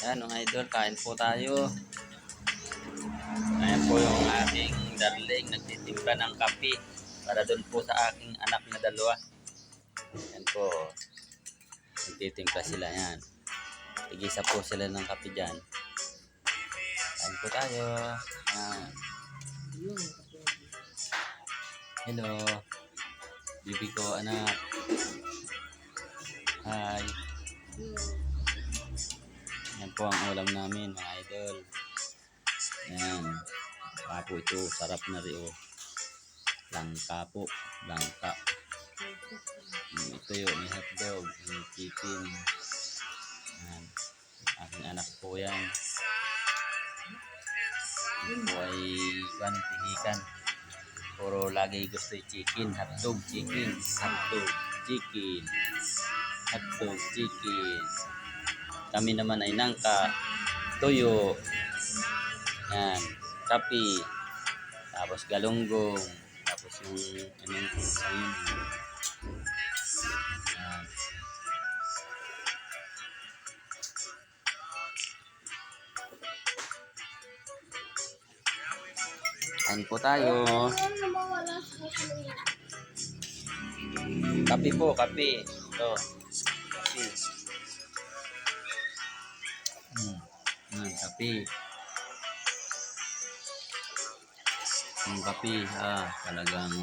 Yan mga idol, kain po tayo. Ayan po yung aking darling nagtitimpla ng kape para doon po sa aking anak na dalawa. Yan po. Nagtitimpla sila yan. Tigisa po sila ng kape dyan. Kain po tayo. Yan. Hello. Bibi ko anak. Hi. Yan po ang ulam namin mga idol. Yan. Kapo ito. Sarap na rin oh. Langka po. Langka. Ito yun. May hotdog. May chicken. Yan. Aking anak po yan. Ito ay tihikan. Puro lagi gusto yung chicken. Hotdog chicken. Hotdog chicken. Hotdog chicken. Kami naman ay nangka. Tuyo. Yan. Kapi. Tapos galunggong. Tapos yung anong sayang. Yan. Kain po tayo. Kape po, kape. Ito. Kape. Kape. Yung kape, talagang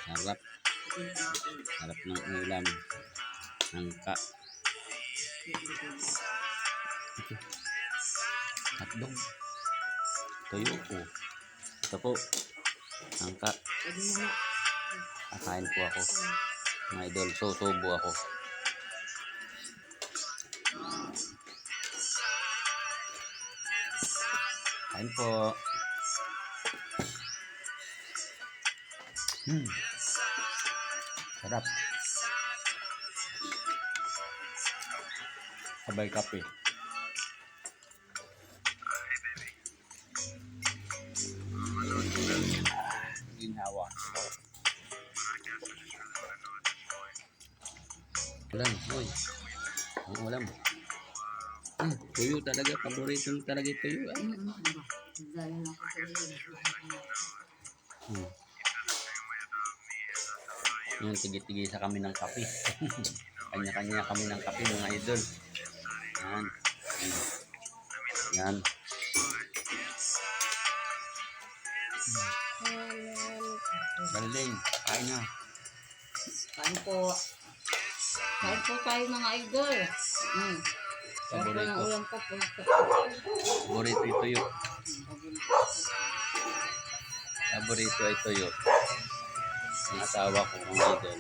sarap. Sarap ng ulam. Nangka. Hotdog. Tuyo po. Ito po. Nangka. Kakain po ako. Mga idol, susubo ako. Kain po. Sarap. Sabay kape. Ginhawa. Ulam, oy. Ang ulam. Tuyo talaga, paborito mo talaga yung tuyo. Yung tigit-tigisa kami ng kape. Kanya-kanya kami ng kape mga idol. Yan. Yan. Galing, kain na. Kain po. Kain po tayo mga idol. Paborito. Ulam po po. Paborito ito yun. Paborito ito yun. Ang asawa ko mga idol.